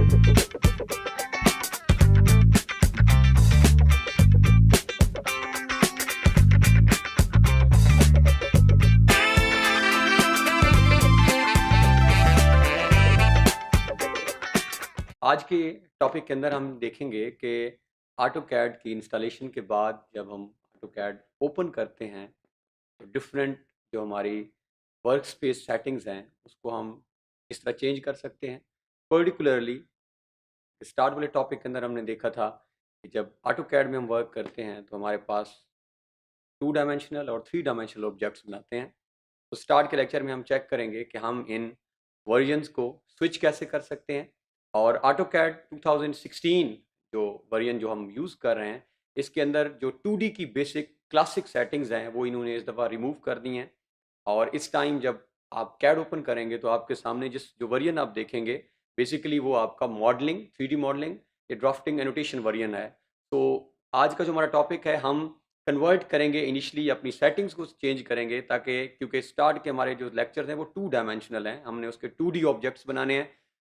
आज के टॉपिक के अंदर हम देखेंगे कि ऑटोकैड की इंस्टॉलेशन के बाद जब हम ऑटोकैड ओपन करते हैं तो डिफरेंट जो हमारी वर्क स्पेस सेटिंग्स हैं उसको हम इस तरह चेंज कर सकते हैं। पर्टिकुलरली स्टार्ट वाले टॉपिक के अंदर हमने देखा था कि जब ऑटोकैड में हम वर्क करते हैं तो हमारे पास 2 डायमेंशनल और 3 डायमेंशनल ऑब्जेक्ट्स बनाते हैं। तो स्टार्ट के लेक्चर में हम चेक करेंगे कि हम इन वर्जन्स को स्विच कैसे कर सकते हैं और ऑटोकैड 2016 जो वर्जन जो हम यूज़ कर रहे हैं इसके अंदर जो 2D की बेसिक क्लासिक सेटिंग्स हैं वो इन्होंने इस दफ़ा रिमूव कर दी हैं। और इस टाइम जब आप कैड ओपन करेंगे तो आपके सामने जिस जो वर्जन आप देखेंगे बेसिकली वो आपका मॉडलिंग 3D मॉडलिंग या ड्राफ्टिंग एनोटेशन वर्जन है। तो आज का जो हमारा टॉपिक है हम कन्वर्ट करेंगे इनिशियली अपनी सेटिंग्स को चेंज करेंगे ताकि क्योंकि स्टार्ट के हमारे जो लेक्चर्स हैं वो 2 डायमेंशनल हैं, हमने उसके 2D ऑब्जेक्ट्स बनाने हैं।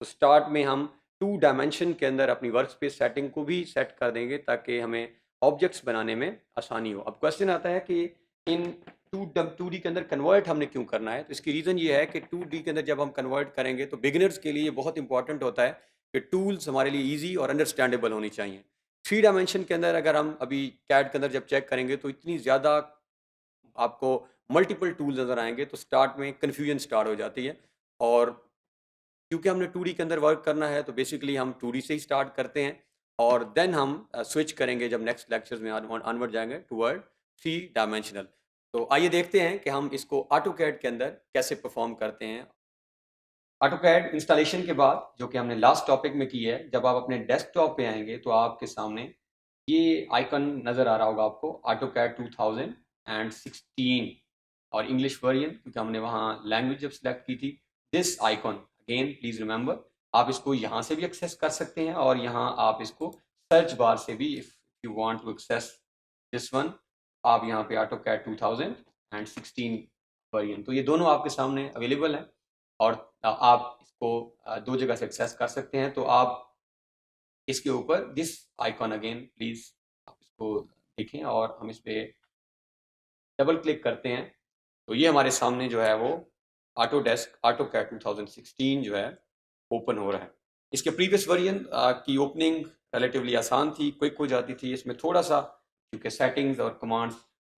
तो स्टार्ट में हम 2 डायमेंशन के अंदर अपनी वर्क स्पेस सेटिंग को भी सेट कर देंगे ताकि हमें ऑब्जेक्ट्स बनाने में आसानी हो। अब क्वेश्चन आता है कि इन 2D के अंदर कन्वर्ट हमने क्यों करना है। तो इसकी रीज़न ये है कि 2D के अंदर जब हम कन्वर्ट करेंगे तो बिगिनर्स के लिए बहुत इंपॉर्टेंट होता है कि टूल्स हमारे लिए ईजी और अंडरस्टैंडेबल होनी चाहिए। 3 डायमेंशन के अंदर अगर हम अभी कैड के अंदर जब चेक करेंगे तो इतनी ज़्यादा आपको मल्टीपल टूल्स नज़र आएंगे तो स्टार्ट में कन्फ्यूजन स्टार्ट हो जाती है। और क्योंकि हमने 2D के अंदर वर्क करना है तो बेसिकली हम 2D से ही स्टार्ट करते हैं और देन हम स्विच करेंगे जब नेक्स्ट लेक्चर्स में ऑनवर्ड जाएंगे टूवर्ड 3 डायमेंशनल। तो आइए देखते हैं कि हम इसको ऑटोकैड के अंदर कैसे परफॉर्म करते हैं। ऑटोकैड इंस्टॉलेशन के बाद जो कि हमने लास्ट टॉपिक में की है, जब आप अपने डेस्कटॉप पे आएंगे तो आपके सामने ये आइकन नज़र आ रहा होगा आपको ऑटोकैड 2016 और इंग्लिश वर्जन क्योंकि हमने वहाँ लैंग्वेज जब सेलेक्ट की थी। This icon again please remember, आप इसको यहाँ से भी एक्सेस कर सकते हैं और यहाँ आप इसको सर्च बार से भी if you want to access this one आप यहाँ पे ऑटोकैड 2016 वर्जन, तो ये दोनों आपके सामने अवेलेबल हैं और आप इसको 2 जगह से एक्सेस कर सकते हैं। तो आप इसके ऊपर दिस आइकॉन अगेन प्लीज आप इसको देखें और हम इस पे डबल क्लिक करते हैं तो ये हमारे सामने जो है वो ऑटोडेस्क ऑटोकैड 2016 जो है ओपन हो रहा है। इसके प्रीवियस वर्जन की ओपनिंग रिलेटिवली आसान थी, क्विक हो जाती थी। इसमें थोड़ा सा क्योंकि सेटिंग्स और कमांड्स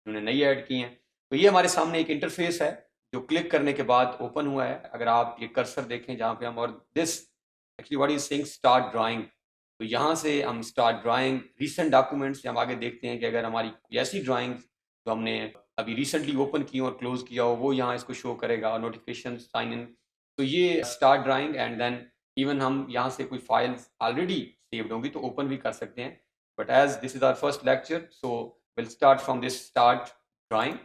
उन्होंने नई ऐड की हैं तो ये हमारे सामने एक इंटरफेस है जो क्लिक करने के बाद ओपन हुआ है। अगर आप ये कर्सर देखें जहाँ पे हम और this actually what is saying start drawing, तो यहाँ से हम स्टार्ट ड्राइंग रीसेंट डॉक्यूमेंट्स से हम आगे देखते हैं कि अगर हमारी ऐसी ड्राइंग जो हमने अभी रिसेंटली ओपन की और क्लोज किया हो वो यहाँ इसको शो करेगा और नोटिफिकेशन साइन इन। तो ये start drawing and then even हम यहाँ से कोई फाइल्स ऑलरेडी सेव्ड होंगी तो ओपन भी कर सकते हैं। But as this is our first lecture so will start from this start drawing.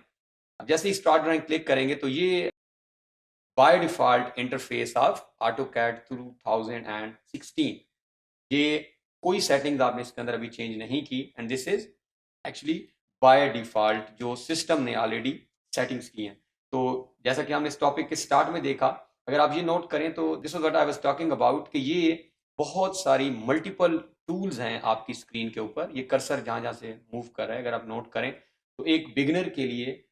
अब जैसे ही स्टार्ट ड्राइंग क्लिक करेंगे तो ये by default interface of AutoCAD 2016, ये कोई सेटिंग्स आपने इसके अंदर अभी चेंज नहीं की and this is actually by default जो सिस्टम ने ऑलरेडी सेटिंग्स की हैं। तो जैसा कि हमने इस टॉपिक के स्टार्ट में देखा, अगर आप ये नोट करें तो this was what I was talking about कि ये बहुत सारी मल्टीपल टूल्स हैं आपकी स्क्रीन के ऊपर। ये कर्सर जहाँ जहाँ से मूव कर रहा है अगर आप नोट करें तो एक बिगिनर के लिए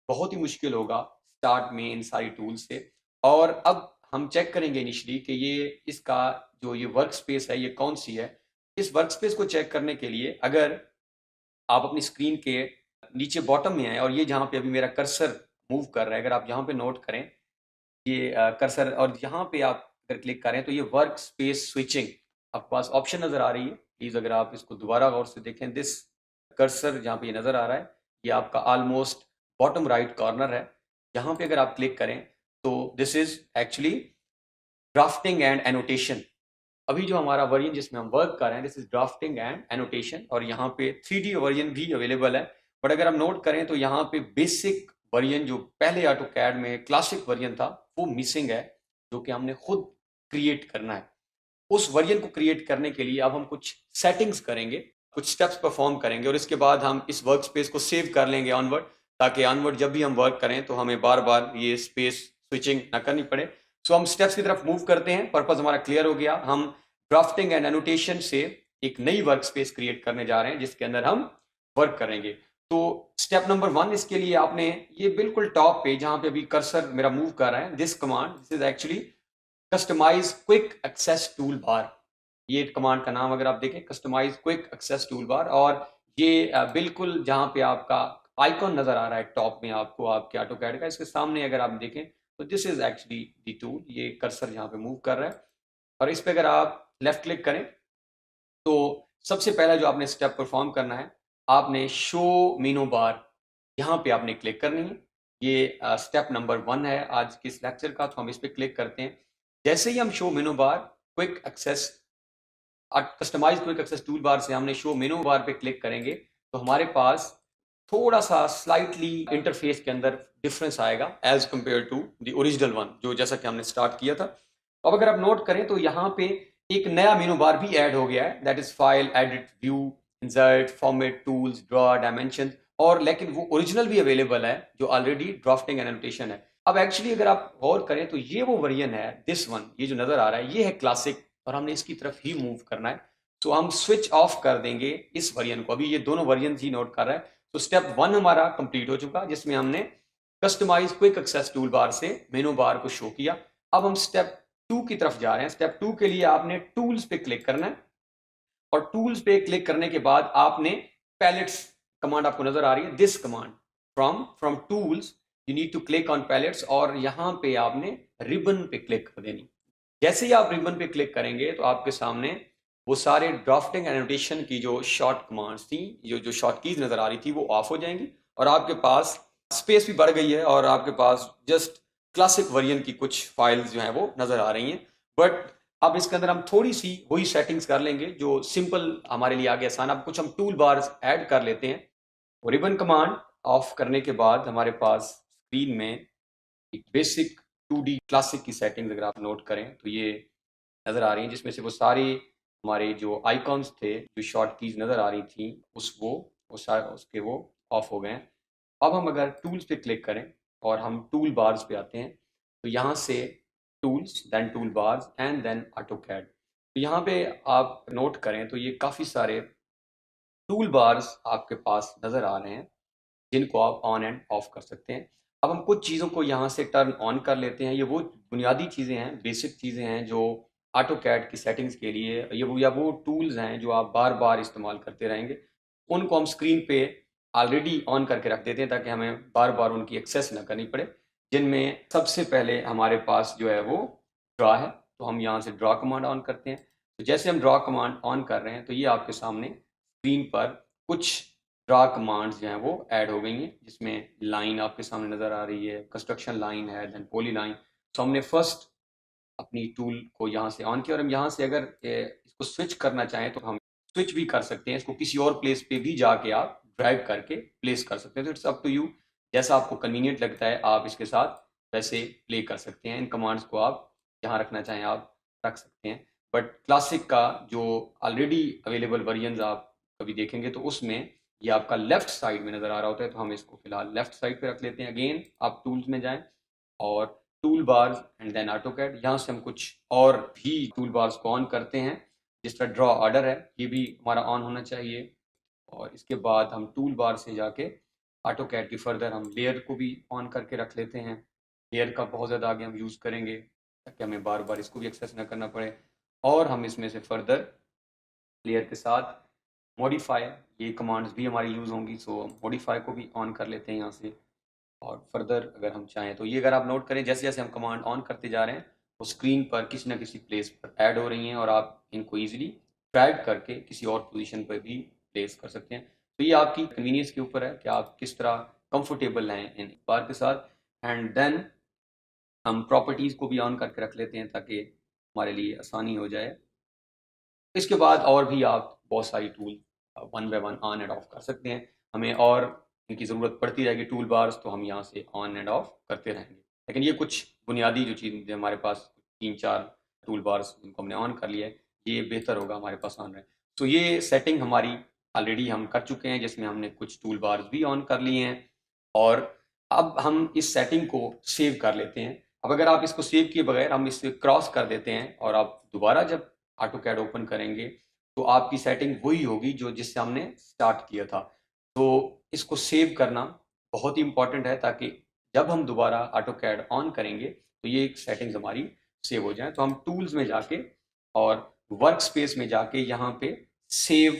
बहुत ही मुश्किल होगा स्टार्ट में इन सारी टूल्स से। और अब हम चेक करेंगे इनिशियली कि ये इसका जो ये वर्क स्पेस है ये कौन सी है। इस वर्क स्पेस को चेक करने के लिए अगर आप अपनी स्क्रीन के नीचे बॉटम में आए और ये जहाँ पे अभी मेरा कर्सर मूव कर रहा है, अगर आप यहाँ पे नोट करें ये कर्सर और यहाँ पे आप अगर क्लिक करें तो ये वर्क स्पेस स्विचिंग आपके पास ऑप्शन नज़र आ रही है। प्लीज़ अगर आप इसको दोबारा गौर से देखें, दिस कर्सर जहाँ पे ये नज़र आ रहा है ये आपका ऑलमोस्ट बॉटम राइट कॉर्नर है। यहाँ पे अगर आप क्लिक करें तो this is actually drafting and annotation. अभी जो हमारा वर्जन जिसमें हम वर्क कर रहे हैं this is drafting and annotation और यहाँ पे 3D वर्जन भी अवेलेबल है। बट अगर हम नोट करें तो यहाँ पे बेसिक वर्जन जो पहले ऑटोकैड में क्लासिक वर्जन था वो मिसिंग है, जो कि हमने खुद क्रिएट करना है। उस वर्जन को क्रिएट करने के लिए अब हम कुछ सेटिंग्स करेंगे, कुछ स्टेप्स परफॉर्म करेंगे और इसके बाद हम इस वर्क स्पेस को सेव कर लेंगे ऑनवर्ड, ताकि ऑनवर्ड जब भी हम वर्क करें तो हमें बार बार ये स्पेस स्विचिंग ना करनी पड़े। सो हम स्टेप्स की तरफ मूव करते हैं। पर्पस हमारा क्लियर हो गया। हम ड्राफ्टिंग एंड एनोटेशन से एक नई वर्क स्पेस क्रिएट करने जा रहे हैं जिसके अंदर हम वर्क करेंगे। तो स्टेप नंबर 1 इसके लिए आपने ये बिल्कुल टॉप पे जहां पे अभी कर्सर मेरा मूव कर रहा है, this command, this is actually customize quick access tool bar. ये कमांड का नाम अगर आप देखें, customize quick access tool bar, और ये बिल्कुल जहां पे आपका आइकॉन नजर आ रहा है टॉप में आपको आपके ऑटोकैड का, इसके सामने अगर आप देखें तो this is actually the tool. ये कर्सर यहाँ पे मूव कर रहा है और इस पे अगर आप लेफ्ट क्लिक करें तो सबसे पहला जो आपने स्टेप परफॉर्म करना है, आपने शो मेनू बार यहाँ पे आपने क्लिक करनी है। ये स्टेप नंबर 1 है आज के इस लेक्चर का, तो हम इस पे क्लिक करते हैं। जैसे ही हम show menu bar quick access customize quick access tool bar से हमने शो मेनू बार पे क्लिक करेंगे तो हमारे पास थोड़ा सा स्लाइटली इंटरफेस के अंदर डिफरेंस आएगा as compare to the original one, जो जैसा कि हमने स्टार्ट किया था। अब अगर आप नोट करें तो यहाँ पे एक नया मेनू बार भी ऐड हो गया है, that is file, edit, view, insert, format, tools, draw, dimension, और लेकिन वो ओरिजिनल भी अवेलेबल है जो ऑलरेडी ड्राफ्टिंग एंड एनोटेशन है। अब एक्चुअली अगर आप गौर करें तो ये वो वर्जन है, दिस वन, ये जो नजर आ रहा है ये है क्लासिक, और हमने इसकी तरफ ही मूव करना है। तो हम स्विच ऑफ कर देंगे इस वर्जन को, अभी ये दोनों वर्जन ही नोट कर रहा है। तो स्टेप 1 हमारा कंप्लीट हो चुका, जिसमें हमने customize quick access tool bar से मेनू बार को शो किया। अब हम स्टेप 2 की तरफ जा रहे हैं। स्टेप 2 के लिए आपने टूल्स पे क्लिक करना है, और टूल्स पे क्लिक करने के बाद आपने पैलेट्स कमांड आपको नजर आ रही है, this command, from tools you need to click on palettes, और यहाँ पे आपने रिबन पे क्लिक कर देनी। जैसे ही आप रिबन पे क्लिक करेंगे तो आपके सामने वो सारे ड्राफ्टिंग एनोटेशन की जो शॉर्ट कमांड्स थी, जो शॉर्ट कीज नजर आ रही थी, वो ऑफ हो जाएंगी, और आपके पास स्पेस भी बढ़ गई है, और आपके पास जस्ट क्लासिक वर्जन की कुछ फाइल्स जो हैं वो नजर आ रही हैं। बट अब इसके अंदर हम थोड़ी सी वही सेटिंग्स कर लेंगे जो सिंपल हमारे लिए आगे आसान। अब कुछ हम टूल बार्स ऐड कर लेते हैं। रिबन कमांड ऑफ करने के बाद हमारे पास स्क्रीन में एक बेसिक 2D क्लासिक की सेटिंग्स अगर आप नोट करें तो ये नज़र आ रही हैं, जिसमें से वो सारे हमारे जो आइकॉन्स थे, जो शॉर्ट कीज नज़र आ रही थी, उसके वो ऑफ हो गए हैं। अब हम अगर टूल्स पे क्लिक करें और हम टूल बार्स पे आते हैं तो यहाँ से tools, then tool bars and then AutoCAD. तो यहाँ पे आप नोट करें तो ये काफ़ी सारे टूल बार्स आपके पास नज़र आ रहे हैं जिनको आप ऑन एंड ऑफ कर सकते हैं। अब हम कुछ चीज़ों को यहाँ से टर्न ऑन कर लेते हैं। ये वो बुनियादी चीज़ें हैं, बेसिक चीज़ें हैं जो ऑटोकैड की सेटिंग्स के लिए वो टूल्स हैं जो आप बार बार इस्तेमाल करते रहेंगे। उनको हम स्क्रीन पे ऑलरेडी ऑन करके रख देते हैं ताकि हमें बार बार उनकी एक्सेस ना करनी पड़े। जिनमें सबसे पहले हमारे पास जो है वो ड्रॉ है, तो हम यहाँ से ड्रॉ कमांड ऑन करते हैं। तो जैसे हम ड्रॉ कमांड ऑन कर रहे हैं तो ये आपके सामने स्क्रीन पर कुछ ड्रा कमांड्स जो हैं वो ऐड हो गई हैं, जिसमें लाइन आपके सामने नज़र आ रही है, कंस्ट्रक्शन लाइन है, देन पॉली लाइन। तो हमने फर्स्ट अपनी टूल को यहाँ से ऑन किया, और हम यहाँ से अगर इसको स्विच करना चाहें तो हम स्विच भी कर सकते हैं। इसको किसी और प्लेस पे भी जाके आप ड्रैग करके प्लेस कर सकते हैं। तो इट्स अप टू यू, जैसा आपको कन्वीनियंट लगता है आप इसके साथ वैसे प्ले कर सकते हैं। इन कमांड्स को आप जहाँ रखना चाहें आप रख सकते हैं। बट क्लासिक का जो ऑलरेडी अवेलेबल वर्जन आप कभी देखेंगे तो उसमें ये आपका लेफ्ट साइड में नज़र आ रहा होता है, तो हम इसको फिलहाल लेफ्ट साइड पे रख लेते हैं। अगेन आप टूल्स में जाएं और tool bars and then AutoCAD, यहाँ से हम कुछ और भी टूल बार्स को ऑन करते हैं। जिस तरह ड्रॉ ऑर्डर है ये भी हमारा ऑन होना चाहिए, और इसके बाद हम टूल बार से जाके ऑटोकैड की फर्दर हम लेयर को भी ऑन करके रख लेते हैं। लेयर का बहुत ज़्यादा आगे हम यूज़ करेंगे ताकि हमें बार बार इसको भी एक्सेस ना करना पड़े। और हम इसमें से फर्दर लेयर के साथ मॉडिफाई, ये कमांड्स भी हमारी यूज़ होंगी, सो मॉडिफाई को भी ऑन कर लेते हैं यहाँ से। और फर्दर अगर हम चाहें तो ये अगर आप नोट करें, जैसे जैसे हम कमांड ऑन करते जा रहे हैं वो स्क्रीन पर किसी ना किसी प्लेस पर ऐड हो रही हैं, और आप इनको ईजिली ड्रैग करके किसी और पोजीशन पर भी प्लेस कर सकते हैं। तो ये आपकी कन्वीनियंस के ऊपर है कि आप किस तरह कंफर्टेबल हैं इन बार के साथ। एंड देन हम प्रॉपर्टीज़ को भी ऑन करके रख लेते हैं ताकि हमारे लिए आसानी हो जाए। इसके बाद और भी आप बहुत सारी tool one by one on end of कर सकते हैं। हमें और इनकी ज़रूरत पड़ती रहेगी टूल बार्स, तो हम यहाँ से ऑन एंड ऑफ करते रहेंगे। लेकिन ये कुछ बुनियादी जो चीज़ हमारे पास 3-4 टूल बार्स जिनको हमने ऑन कर लिया है, ये बेहतर होगा हमारे पास ऑन रहे। तो ये सेटिंग हमारी ऑलरेडी हम कर चुके हैं, जिसमें हमने कुछ टूल बार्स भी ऑन कर लिए हैं, और अब हम इस सेटिंग को सेव कर लेते हैं। अब अगर आप इसको सेव किए बगैर हम इसे क्रॉस कर देते हैं और आप दोबारा जब ऑटो कैड ओपन करेंगे तो आपकी सेटिंग वही होगी जो जिससे हमने स्टार्ट किया था। तो इसको सेव करना बहुत ही इंपॉर्टेंट है, ताकि जब हम दोबारा ऑटो कैड ऑन करेंगे तो ये एक सेटिंग्स हमारी सेव हो जाए। तो हम टूल्स में जाके और वर्क स्पेस में जाके यहाँ पे save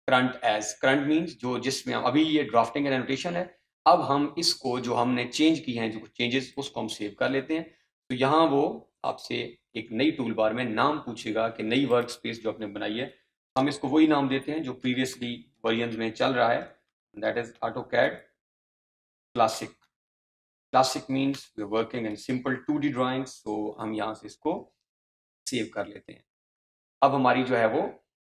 current as, current means जो जिसमें अभी ये ड्राफ्टिंग एंड एनोटेशन है, अब हम इसको जो हमने चेंज की हैं, जो चेंजेस, उसको हम सेव कर लेते हैं। तो यहाँ वो आपसे एक नई टूल बार में नाम पूछेगा कि नई वर्क स्पेस जो आपने बनाई है, हम इसको वही नाम देते हैं जो प्रीवियसली वर्जन में चल रहा है, that is AutoCAD classic. Classic means we are working in simple 2D drawings, तो हम यहाँ से इसको सेव कर लेते हैं। अब हमारी जो है वो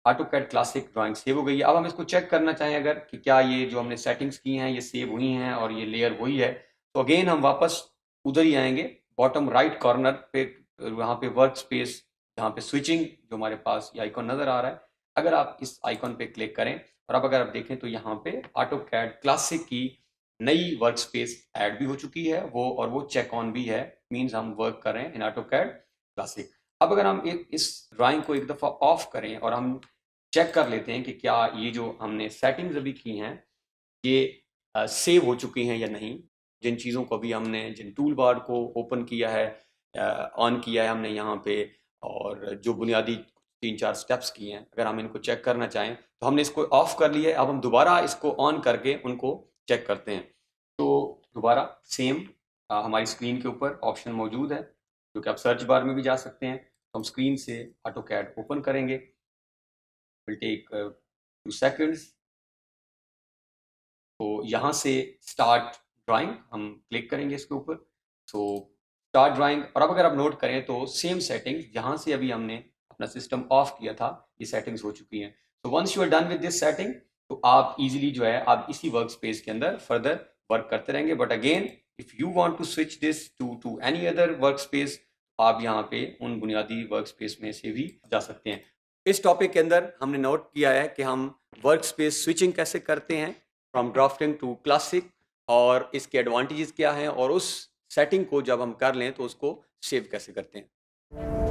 AutoCAD क्लासिक ड्राइंग सेव हो गई है। अब हम इसको चेक करना चाहें अगर कि क्या ये जो हमने सेटिंग्स की हैं ये सेव हुई हैं और ये लेयर वही है, तो अगेन हम वापस उधर ही आएंगे, बॉटम राइट कॉर्नर पे, वहाँ पे वर्क स्पेस, जहाँ पे स्विचिंग जो हमारे पास ये आइकॉन नज़र आ रहा है, अगर आप इस आइकॉन पे क्लिक करें और अब अगर आप देखें तो यहाँ पे AutoCAD क्लासिक की नई वर्क स्पेस ऐड भी हो चुकी है वो, और वो चेक ऑन भी है, मीन्स हम वर्क कर रहे हैं इन AutoCAD क्लासिक। अब अगर हम इस ड्राइंग को एक दफ़ा ऑफ करें और हम चेक कर लेते हैं कि क्या ये जो हमने सेटिंग्स अभी की हैं ये सेव हो चुकी हैं या नहीं, जिन चीज़ों को अभी हमने, जिन टूल बार को ओपन किया है, ऑन किया है हमने यहाँ पे, और जो बुनियादी 3-4 स्टेप्स किए हैं, अगर हम इनको चेक करना चाहें तो हमने इसको ऑफ कर लिया है। अब हम दोबारा इसको ऑन करके उनको चेक करते हैं। तो दोबारा सेम हमारी स्क्रीन के ऊपर ऑप्शन मौजूद है, जो कि आप सर्च बार में भी जा सकते हैं। तो हम स्क्रीन से AutoCAD ओपन करेंगे, विल टेक 2 सेकंड्स। तो यहाँ से स्टार्ट ड्राइंग हम क्लिक करेंगे इसके ऊपर, तो स्टार्ट ड्राइंग। और अब अगर आप नोट करें तो सेम सेटिंग्स जहाँ से अभी हमने अपना सिस्टम ऑफ किया था, ये सेटिंग्स हो चुकी हैं। तो once you are done with this setting, तो आप इजीली जो है आप इसी वर्क स्पेस के अंदर फर्दर वर्क करते रहेंगे। But again if you want to switch this to any other work space, आप यहाँ पे उन बुनियादी वर्क स्पेस में से भी जा सकते हैं। इस टॉपिक के अंदर हमने नोट किया है कि हम वर्क स्पेस स्विचिंग कैसे करते हैं फ्रॉम ड्राफ्टिंग टू क्लासिक, और इसके एडवांटेजेस क्या हैं, और उस सेटिंग को जब हम कर लें तो उसको सेव कैसे करते हैं।